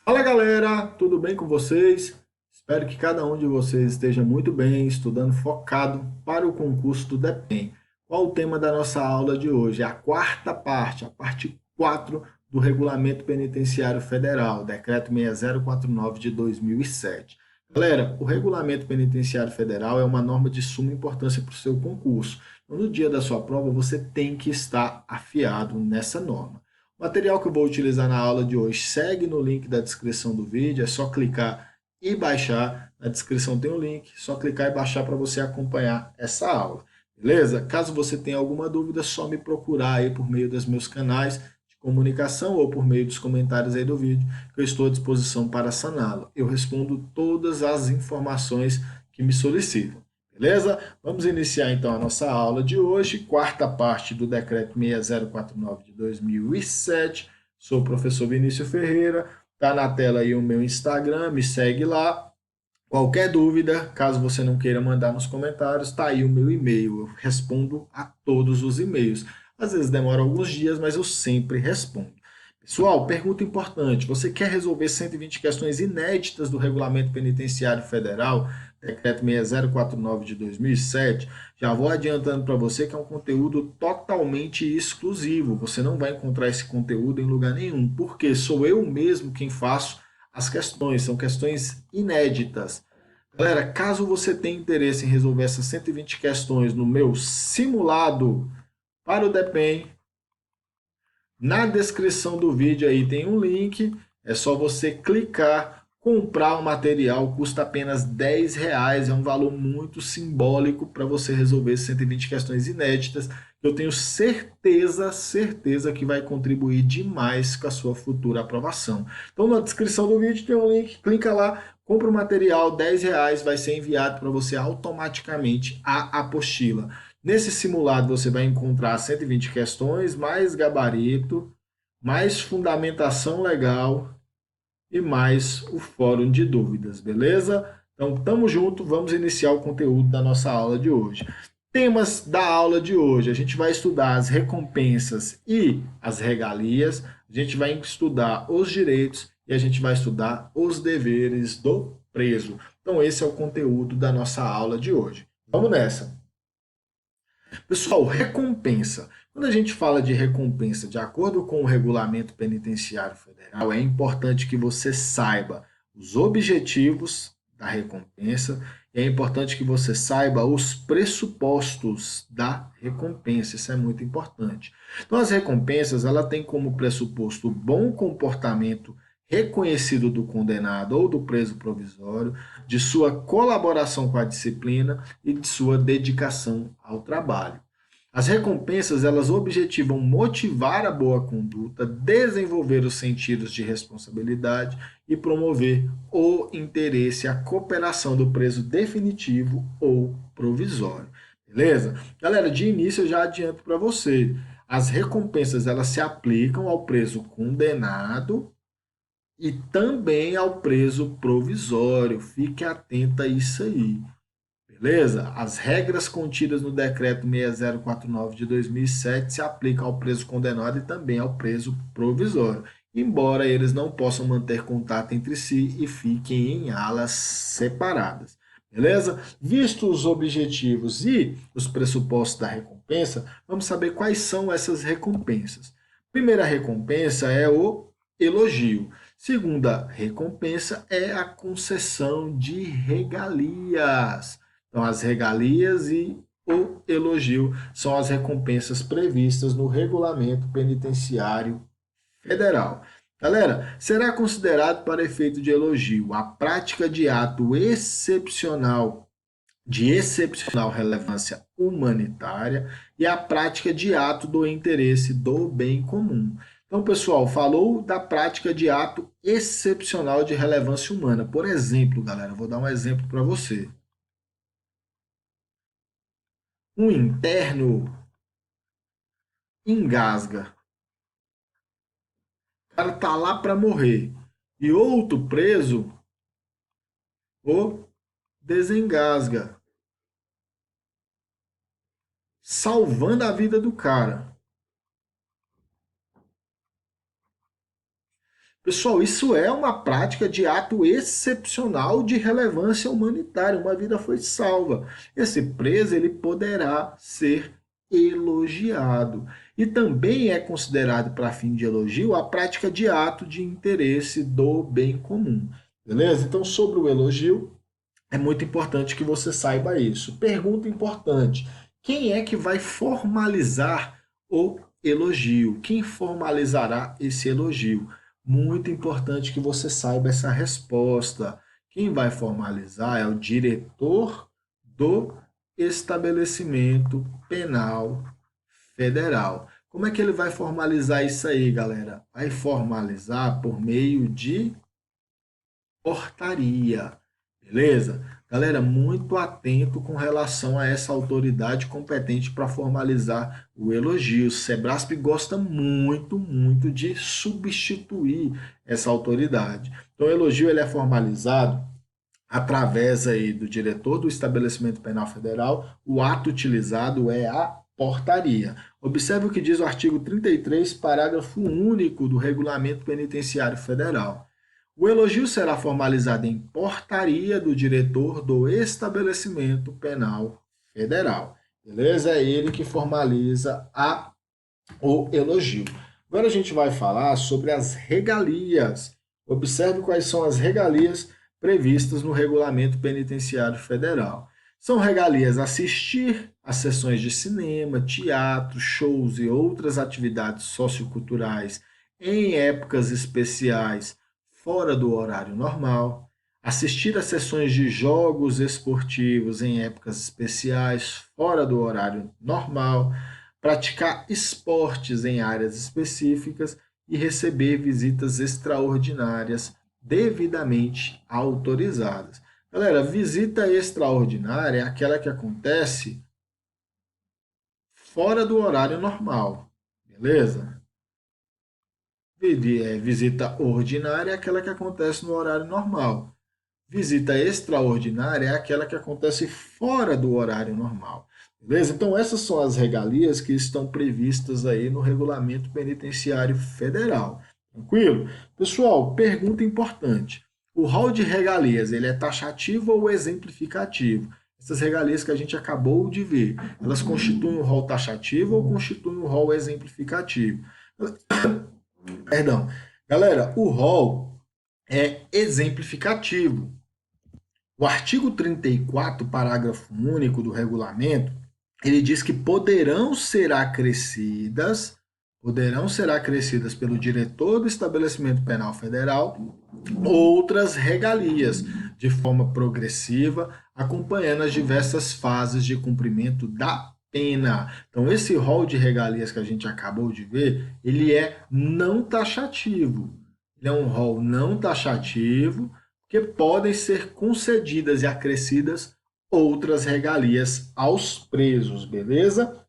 Fala galera, tudo bem com vocês? Espero que cada um de vocês esteja muito bem, estudando focado para o concurso do DEPEN. Qual o tema da nossa aula de hoje? É a quarta parte, a parte 4 do Regulamento Penitenciário Federal, Decreto 6049 de 2007. Galera, o Regulamento Penitenciário Federal é uma norma de suma importância para o seu concurso. Então, no dia da sua prova, você tem que estar afiado nessa norma. O material que eu vou utilizar na aula de hoje segue no link da descrição do vídeo, é só clicar e baixar. Na descrição tem o link, só clicar e baixar para você acompanhar essa aula. Beleza? Caso você tenha alguma dúvida, é só me procurar aí por meio dos meus canais de comunicação ou por meio dos comentários aí do vídeo, que eu estou à disposição para saná-lo. Eu respondo todas as informações que me solicitam. Beleza? Vamos iniciar então a nossa aula de hoje, quarta parte do Decreto 6049 de 2007. Sou o professor Vinícius Ferreira, está na tela aí o meu Instagram, me segue lá. Qualquer dúvida, caso você não queira mandar nos comentários, está aí o meu e-mail. Eu respondo a todos os e-mails. Às vezes demora alguns dias, mas eu sempre respondo. Pessoal, pergunta importante: você quer resolver 120 questões inéditas do Regulamento Penitenciário Federal, Decreto 6049 de 2007? Já vou adiantando para você que é um conteúdo totalmente exclusivo. Você não vai encontrar esse conteúdo em lugar nenhum, porque sou eu mesmo quem faço as questões, são questões inéditas. Galera, caso você tenha interesse em resolver essas 120 questões no meu simulado para o DEPEN, na descrição do vídeo aí tem um link, é só você clicar, comprar o material, custa apenas R$ 10, é um valor muito simbólico para você resolver 120 questões inéditas. Eu tenho certeza que vai contribuir demais com a sua futura aprovação. Então na descrição do vídeo tem um link, clica lá, compra o material, R$ 10, vai ser enviado para você automaticamente a apostila. Nesse simulado você vai encontrar 120 questões, mais gabarito, mais fundamentação legal e mais o fórum de dúvidas, beleza? Então, tamo junto, vamos iniciar o conteúdo da nossa aula de hoje. Temas da aula de hoje: a gente vai estudar as recompensas e as regalias, a gente vai estudar os direitos e a gente vai estudar os deveres do preso. Então, esse é o conteúdo da nossa aula de hoje. Vamos nessa! Pessoal, recompensa. Quando a gente fala de recompensa, de acordo com o Regulamento Penitenciário Federal, é importante que você saiba os objetivos da recompensa e é importante que você saiba os pressupostos da recompensa. Isso é muito importante. Então, as recompensas, ela tem como pressuposto o bom comportamento reconhecido do condenado ou do preso provisório, de sua colaboração com a disciplina e de sua dedicação ao trabalho. As recompensas, elas objetivam motivar a boa conduta, desenvolver os sentidos de responsabilidade e promover o interesse, a cooperação do preso definitivo ou provisório. Beleza? Galera, de início eu já adianto para você, as recompensas elas se aplicam ao preso condenado e também ao preso provisório. Fique atento a isso aí. Beleza? As regras contidas no decreto 6049 de 2007 se aplicam ao preso condenado e também ao preso provisório, embora eles não possam manter contato entre si e fiquem em alas separadas. Beleza? Vistos os objetivos e os pressupostos da recompensa, vamos saber quais são essas recompensas. Primeira recompensa é o elogio. Segunda recompensa é a concessão de regalias. Então, as regalias e o elogio são as recompensas previstas no Regulamento Penitenciário Federal. Galera, será considerado para efeito de elogio a prática de ato excepcional, de excepcional relevância humanitária e a prática de ato do interesse do bem comum. Então, pessoal, falou da prática de ato excepcional de relevância humana. Por exemplo, galera, vou dar um exemplo para você. Um interno engasga. O cara tá lá para morrer. E outro preso o desengasga, salvando a vida do cara. Pessoal, isso é uma prática de ato excepcional de relevância humanitária. Uma vida foi salva. Esse preso ele poderá ser elogiado. E também é considerado para fim de elogio a prática de ato de interesse do bem comum. Beleza? Então, sobre o elogio, é muito importante que você saiba isso. Pergunta importante: quem é que vai formalizar o elogio? Quem formalizará esse elogio? Muito importante que você saiba essa resposta. Quem vai formalizar é o diretor do estabelecimento penal federal. Como é que ele vai formalizar isso aí, galera? Vai formalizar por meio de portaria. Beleza? Galera, muito atento com relação a essa autoridade competente para formalizar o elogio. O Sebrasp gosta muito, muito de substituir essa autoridade. Então, o elogio ele é formalizado através aí do diretor do estabelecimento penal federal. O ato utilizado é a portaria. Observe o que diz o artigo 33, parágrafo único do Regulamento Penitenciário Federal. O elogio será formalizado em portaria do diretor do estabelecimento penal federal. Beleza? É ele que formaliza o elogio. Agora a gente vai falar sobre as regalias. Observe quais são as regalias previstas no Regulamento Penitenciário Federal. São regalias assistir a sessões de cinema, teatro, shows e outras atividades socioculturais em épocas especiais fora do horário normal, assistir a sessões de jogos esportivos em épocas especiais fora do horário normal, praticar esportes em áreas específicas e receber visitas extraordinárias devidamente autorizadas. Galera, visita extraordinária é aquela que acontece fora do horário normal, beleza? Visita ordinária é aquela que acontece no horário normal. Visita extraordinária é aquela que acontece fora do horário normal. Beleza? Então, essas são as regalias que estão previstas aí no Regulamento Penitenciário Federal. Tranquilo? Pessoal, pergunta importante. O rol de regalias, ele é taxativo ou exemplificativo? Essas regalias que a gente acabou de ver, elas constituem um rol taxativo ou constituem um rol exemplificativo? Perdão. Galera, o rol é exemplificativo. O artigo 34, parágrafo único do regulamento, ele diz que poderão ser acrescidas pelo diretor do estabelecimento penal federal outras regalias de forma progressiva, acompanhando as diversas fases de cumprimento da pena. Então, esse rol de regalias que a gente acabou de ver, ele é não taxativo. Ele é um rol não taxativo, que podem ser concedidas e acrescidas outras regalias aos presos, beleza?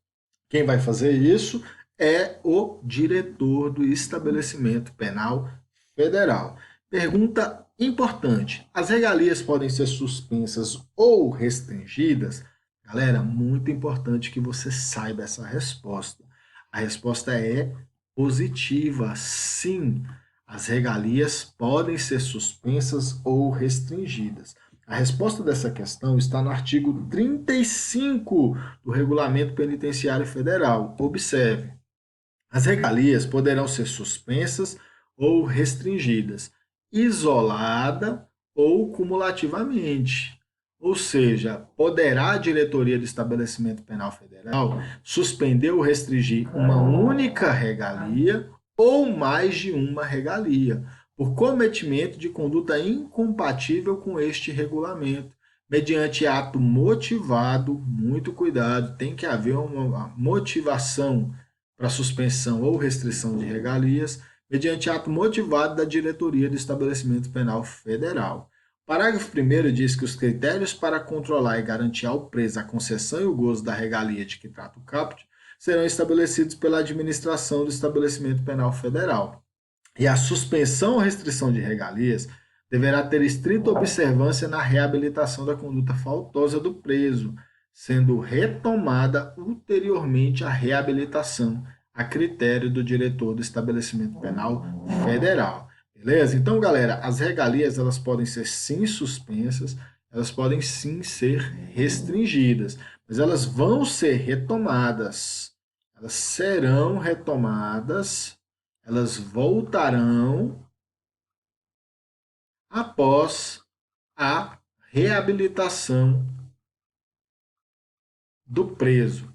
Quem vai fazer isso é o diretor do estabelecimento penal federal. Pergunta importante: as regalias podem ser suspensas ou restringidas? Galera, muito importante que você saiba essa resposta. A resposta é positiva, sim. As regalias podem ser suspensas ou restringidas. A resposta dessa questão está no artigo 35 do Regulamento Penitenciário Federal. Observe: as regalias poderão ser suspensas ou restringidas, isolada ou cumulativamente. Ou seja, poderá a diretoria do estabelecimento penal federal suspender ou restringir uma única regalia ou mais de uma regalia, por cometimento de conduta incompatível com este regulamento, mediante ato motivado. Muito cuidado, tem que haver uma motivação para suspensão ou restrição de regalias, mediante ato motivado da diretoria do estabelecimento penal federal. O parágrafo 1º diz que os critérios para controlar e garantir ao preso a concessão e o gozo da regalia de que trata o caput serão estabelecidos pela administração do estabelecimento penal federal. E a suspensão ou restrição de regalias deverá ter estrita observância na reabilitação da conduta faltosa do preso, sendo retomada ulteriormente a reabilitação a critério do diretor do estabelecimento penal federal. Beleza? Então, galera, as regalias elas podem ser sim suspensas, elas podem sim ser restringidas, mas elas vão ser retomadas. Elas serão retomadas, elas voltarão após a reabilitação do preso.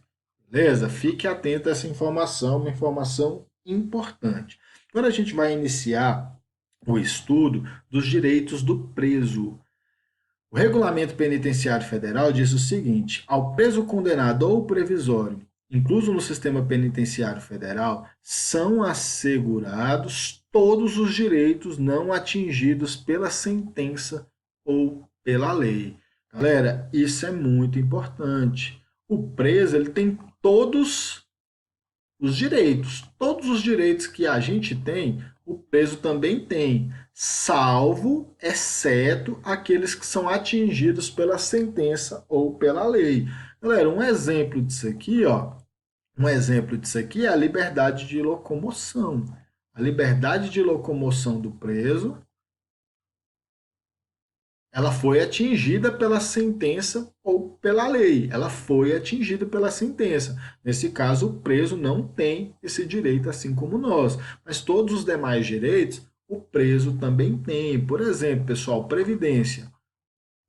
Beleza? Fique atento a essa informação, uma informação importante. Agora a gente vai iniciar o estudo dos direitos do preso. O Regulamento Penitenciário Federal diz o seguinte: ao preso condenado ou previsório, incluso no sistema penitenciário federal, são assegurados todos os direitos não atingidos pela sentença ou pela lei. Galera, isso é muito importante. O preso ele tem todos os direitos que a gente tem, o preso também tem, salvo, exceto aqueles que são atingidos pela sentença ou pela lei. Galera, um exemplo disso aqui, ó, um exemplo disso aqui é a liberdade de locomoção. A liberdade de locomoção do preso ela foi atingida pela sentença ou pela lei. Ela foi atingida pela sentença. Nesse caso, o preso não tem esse direito, assim como nós. Mas todos os demais direitos, o preso também tem. Por exemplo, pessoal, previdência.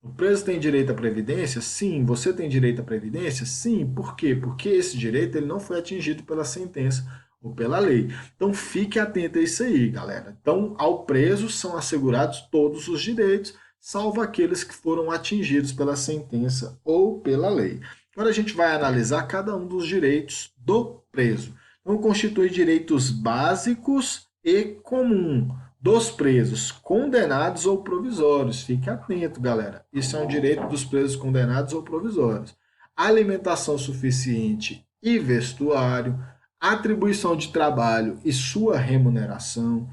O preso tem direito à previdência? Sim. Você tem direito à previdência? Sim. Por quê? Porque esse direito ele não foi atingido pela sentença ou pela lei. Então, fique atento a isso aí, galera. Então, ao preso são assegurados todos os direitos, salvo aqueles que foram atingidos pela sentença ou pela lei. Agora a gente vai analisar cada um dos direitos do preso. Então, constitui direitos básicos e comum dos presos condenados ou provisórios. Fique atento, galera. Isso é um direito dos presos condenados ou provisórios. Alimentação suficiente e vestuário, atribuição de trabalho e sua remuneração,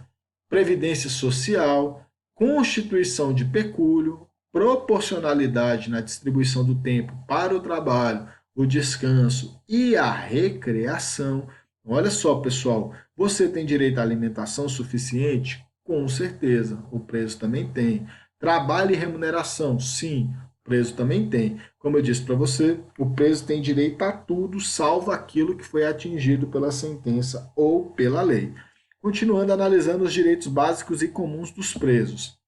previdência social, constituição de pecúlio, proporcionalidade na distribuição do tempo para o trabalho, o descanso e a recreação. Olha só, pessoal, você tem direito à alimentação suficiente? Com certeza, o preso também tem. Trabalho e remuneração? Sim, o preso também tem. Como eu disse para você, o preso tem direito a tudo, salvo aquilo que foi atingido pela sentença ou pela lei. Continuando analisando os direitos básicos e comuns dos presos.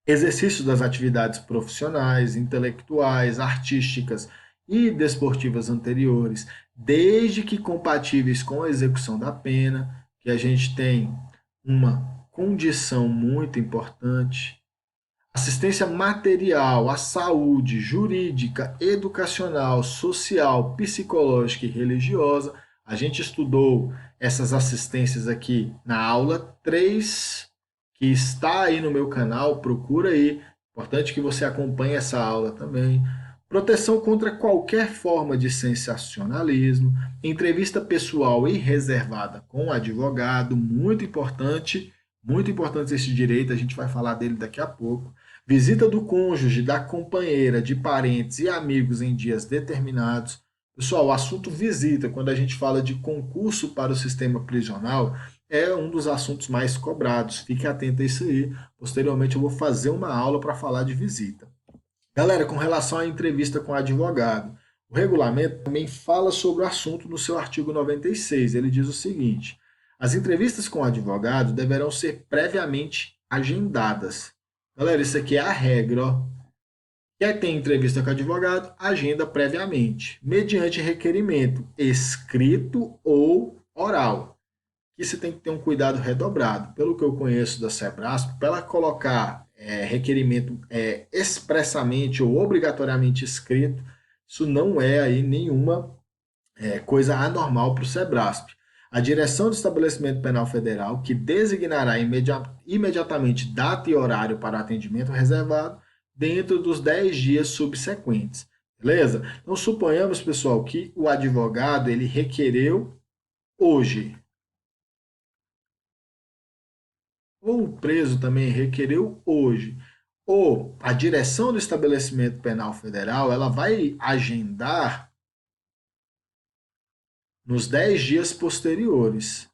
Exercício das atividades profissionais, intelectuais, artísticas e desportivas anteriores, desde que compatíveis com a execução da pena, que a gente tem uma condição muito importante. Assistência material à saúde, jurídica, educacional, social, psicológica e religiosa. A gente estudou essas assistências aqui na aula 3, que está aí no meu canal, procura aí. Importante que você acompanhe essa aula também. Proteção contra qualquer forma de sensacionalismo, entrevista pessoal e reservada com o advogado, muito importante esse direito, a gente vai falar dele daqui a pouco. Visita do cônjuge, da companheira, de parentes e amigos em dias determinados. Pessoal, o assunto visita, quando a gente fala de concurso para o sistema prisional, é um dos assuntos mais cobrados. Fique atento a isso aí. Posteriormente eu vou fazer uma aula para falar de visita. Galera, com relação à entrevista com o advogado, o regulamento também fala sobre o assunto no seu artigo 96. Ele diz o seguinte: as entrevistas com o advogado deverão ser previamente agendadas. Galera, isso aqui é a regra, ó. Quer ter entrevista com o advogado? Agenda previamente, mediante requerimento escrito ou oral. Que você tem que ter um cuidado redobrado. Pelo que eu conheço da Sebrasp, para ela colocar requerimento expressamente ou obrigatoriamente escrito, isso não é aí nenhuma coisa anormal para o Sebrasp. A Direção do Estabelecimento Penal Federal, que designará imediatamente data e horário para atendimento reservado dentro dos 10 dias subsequentes. Beleza? Então, suponhamos, pessoal, que o advogado ele requereu hoje, ou o preso também requereu hoje, ou a direção do estabelecimento penal federal, ela vai agendar nos 10 dias posteriores.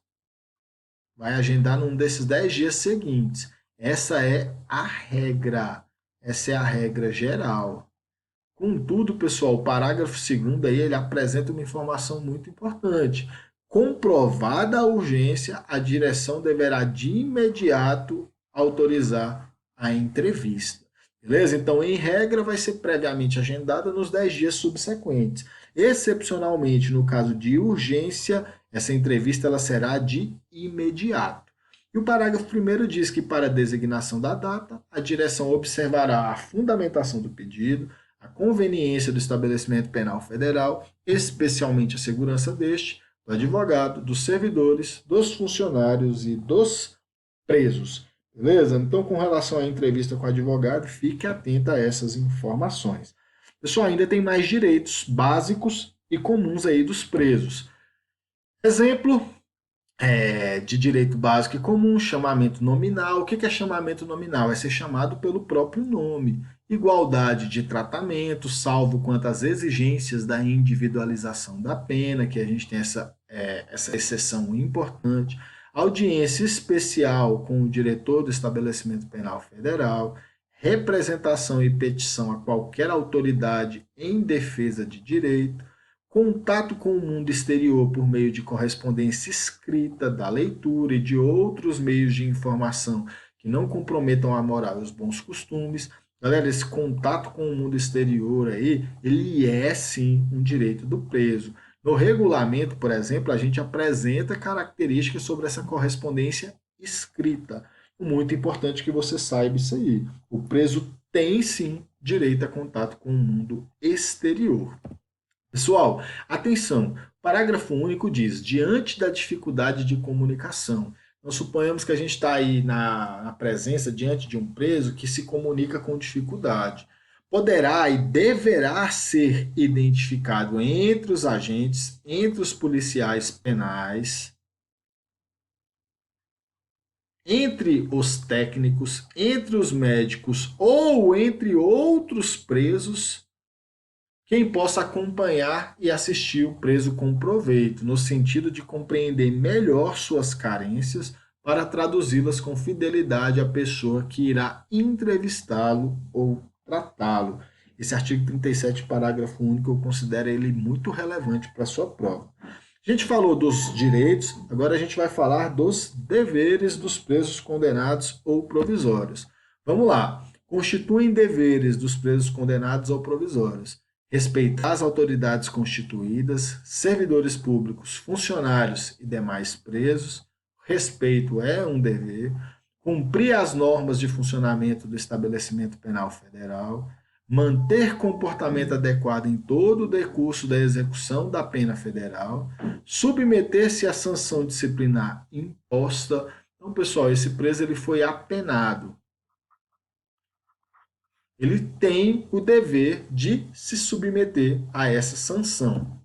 Vai agendar num desses 10 dias seguintes. Essa é a regra. Essa é a regra geral. Contudo, pessoal, o parágrafo 2º aí, ele apresenta uma informação muito importante. Comprovada a urgência, a direção deverá de imediato autorizar a entrevista. Beleza? Então, em regra, vai ser previamente agendada nos 10 dias subsequentes. Excepcionalmente, no caso de urgência, essa entrevista ela será de imediato. E o parágrafo 1º diz que, para a designação da data, a direção observará a fundamentação do pedido, a conveniência do estabelecimento penal federal, especialmente a segurança deste, do advogado, dos servidores, dos funcionários e dos presos. Beleza? Então, com relação à entrevista com o advogado, fique atento a essas informações. Pessoal, ainda tem mais direitos básicos e comuns aí dos presos. Exemplo de direito básico e comum, chamamento nominal. O que é chamamento nominal? É ser chamado pelo próprio nome. Igualdade de tratamento, salvo quanto às exigências da individualização da pena, que a gente tem essa exceção importante. Audiência especial com o diretor do estabelecimento penal federal. Representação e petição a qualquer autoridade em defesa de direito. Contato com o mundo exterior por meio de correspondência escrita, da leitura e de outros meios de informação que não comprometam a moral e os bons costumes. Galera, esse contato com o mundo exterior aí, ele é sim um direito do preso. No regulamento, por exemplo, a gente apresenta características sobre essa correspondência escrita. Muito importante que você saiba isso aí. O preso tem sim direito a contato com o mundo exterior. Pessoal, atenção, parágrafo único diz, diante da dificuldade de comunicação, nós suponhamos que a gente está aí na presença, diante de um preso que se comunica com dificuldade. Poderá e deverá ser identificado entre os agentes, entre os policiais penais, entre os técnicos, entre os médicos ou entre outros presos, quem possa acompanhar e assistir o preso com proveito, no sentido de compreender melhor suas carências para traduzi-las com fidelidade à pessoa que irá entrevistá-lo ou tratá-lo. Esse artigo 37, parágrafo único, eu considero ele muito relevante para a sua prova. A gente falou dos direitos, agora a gente vai falar dos deveres dos presos condenados ou provisórios. Vamos lá. Constituem deveres dos presos condenados ou provisórios respeitar as autoridades constituídas, servidores públicos, funcionários e demais presos. Respeito é um dever. Cumprir as normas de funcionamento do estabelecimento penal federal. Manter comportamento adequado em todo o decurso da execução da pena federal. Submeter-se à sanção disciplinar imposta. Então, pessoal, esse preso ele foi apenado. Ele tem o dever de se submeter a essa sanção.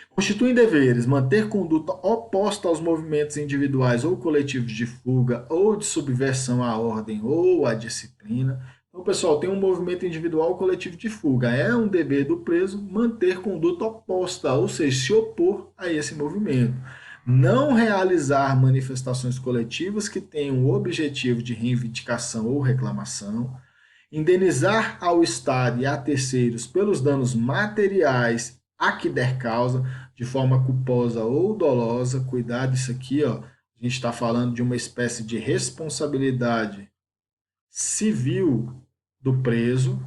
Constituem deveres manter conduta oposta aos movimentos individuais ou coletivos de fuga ou de subversão à ordem ou à disciplina. Então, pessoal, tem um movimento individual ou coletivo de fuga. É um dever do preso manter conduta oposta, ou seja, se opor a esse movimento. Não realizar manifestações coletivas que tenham o objetivo de reivindicação ou reclamação, indenizar ao Estado e a terceiros pelos danos materiais a que der causa, de forma culposa ou dolosa. Cuidado, isso aqui, ó, a gente está falando de uma espécie de responsabilidade civil do preso,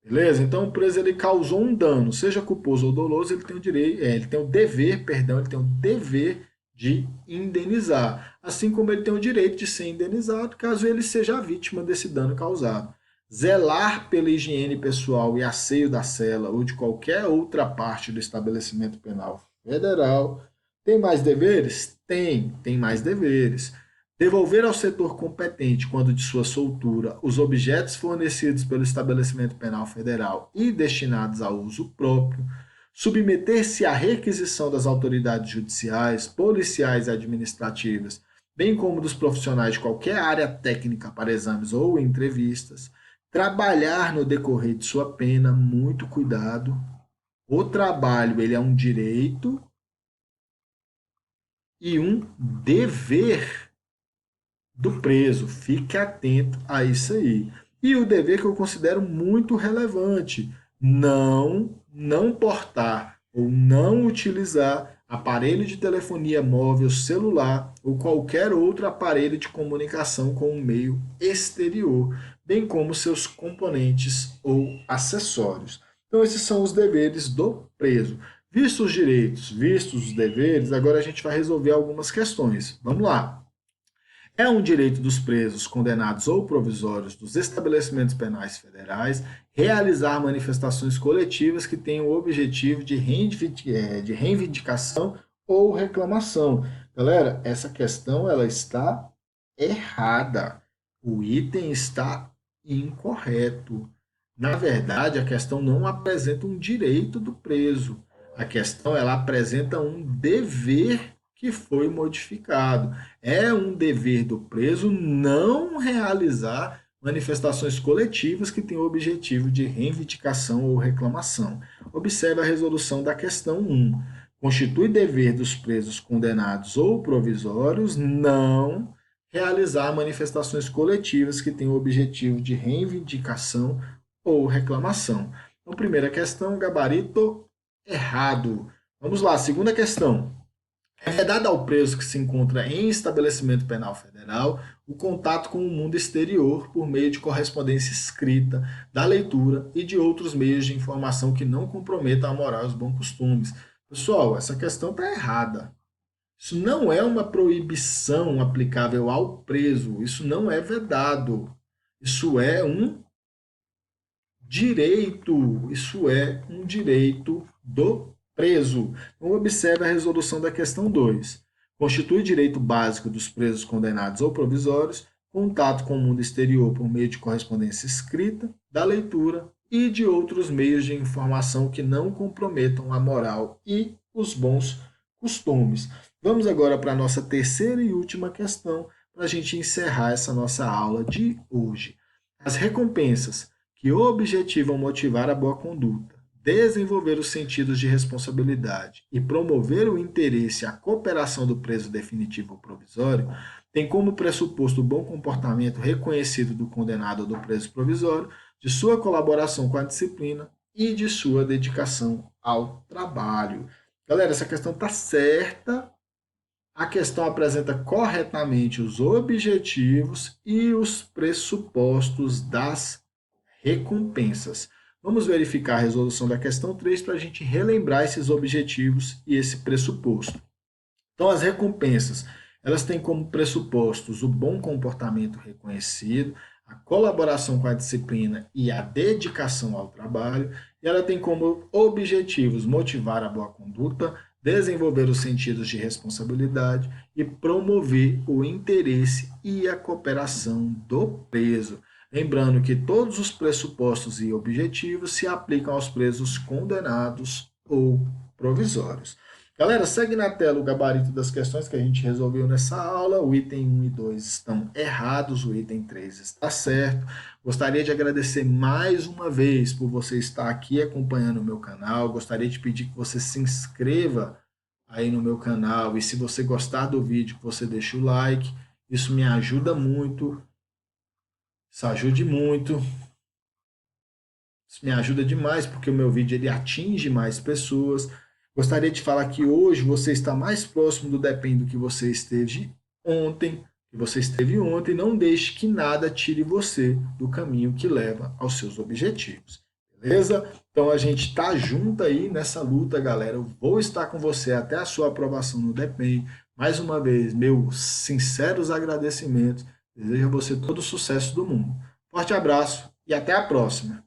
beleza? Então, o preso ele causou um dano, seja culposo ou doloso, ele tem o direito, ele tem o dever, perdão, ele tem o dever de indenizar, assim como ele tem o direito de ser indenizado caso ele seja a vítima desse dano causado. Zelar pela higiene pessoal e asseio da cela ou de qualquer outra parte do estabelecimento penal federal. Tem mais deveres? Tem mais deveres. Devolver ao setor competente, quando de sua soltura, os objetos fornecidos pelo estabelecimento penal federal e destinados a uso próprio. Submeter-se à requisição das autoridades judiciais, policiais e administrativas, bem como dos profissionais de qualquer área técnica para exames ou entrevistas. Trabalhar no decorrer de sua pena, muito cuidado. O trabalho, ele é um direito e um dever. do preso. Fique atento a isso aí. E o dever que eu considero muito relevante, não portar ou não utilizar aparelho de telefonia móvel, celular ou qualquer outro aparelho de comunicação com um meio exterior, bem como seus componentes ou acessórios. Então, esses são os deveres do preso. Vistos os direitos, vistos os deveres, agora a gente vai resolver algumas questões. Vamos lá. É um direito dos presos, condenados ou provisórios dos estabelecimentos penais federais realizar manifestações coletivas que tenham o objetivo de reivindicação ou reclamação. Galera, essa questão ela está errada. O item está incorreto. Na verdade, a questão não apresenta um direito do preso. A questão ela apresenta um dever que foi modificado. É um dever do preso não realizar manifestações coletivas que têm o objetivo de reivindicação ou reclamação. Observe a resolução da questão 1. Constitui dever dos presos condenados ou provisórios não realizar manifestações coletivas que têm o objetivo de reivindicação ou reclamação. Então, primeira questão, gabarito errado. Vamos lá, segunda questão. É vedado ao preso que se encontra em estabelecimento penal federal o contato com o mundo exterior por meio de correspondência escrita, da leitura e de outros meios de informação que não comprometam a moral e os bons costumes. Pessoal, essa questão está errada. Isso não é uma proibição aplicável ao preso, isso não é vedado. Isso é um direito, isso é um direito do preso. Então, observe a resolução da questão 2. Constitui direito básico dos presos condenados ou provisórios contato com o mundo exterior por meio de correspondência escrita, da leitura e de outros meios de informação que não comprometam a moral e os bons costumes. Vamos agora para a nossa terceira e última questão para a gente encerrar essa nossa aula de hoje. As recompensas que objetivam motivar a boa conduta, desenvolver os sentidos de responsabilidade e promover o interesse e a cooperação do preso definitivo ou provisório, tem como pressuposto o bom comportamento reconhecido do condenado ou do preso provisório, de sua colaboração com a disciplina e de sua dedicação ao trabalho. Galera, essa questão está certa. A questão apresenta corretamente os objetivos e os pressupostos das recompensas. Vamos verificar a resolução da questão 3 para a gente relembrar esses objetivos e esse pressuposto. Então, as recompensas, elas têm como pressupostos o bom comportamento reconhecido, a colaboração com a disciplina e a dedicação ao trabalho, e ela tem como objetivos motivar a boa conduta, desenvolver os sentidos de responsabilidade e promover o interesse e a cooperação do preso. Lembrando que todos os pressupostos e objetivos se aplicam aos presos condenados ou provisórios. Galera, segue na tela o gabarito das questões que a gente resolveu nessa aula. O item 1 e 2 estão errados, o item 3 está certo. Gostaria de agradecer mais uma vez por você estar aqui acompanhando o meu canal. Gostaria de pedir que você se inscreva aí no meu canal e se você gostar do vídeo, que você deixe o like. Isso me ajuda muito. Isso ajude muito. Isso me ajuda demais porque o meu vídeo ele atinge mais pessoas. Gostaria de falar que hoje você está mais próximo do Depende do que você esteve ontem. Não deixe que nada tire você do caminho que leva aos seus objetivos. Beleza? Então a gente está junto aí nessa luta, galera. Eu vou estar com você até a sua aprovação no Depende. Mais uma vez, meus sinceros agradecimentos. Desejo a você todo o sucesso do mundo. Forte abraço e até a próxima.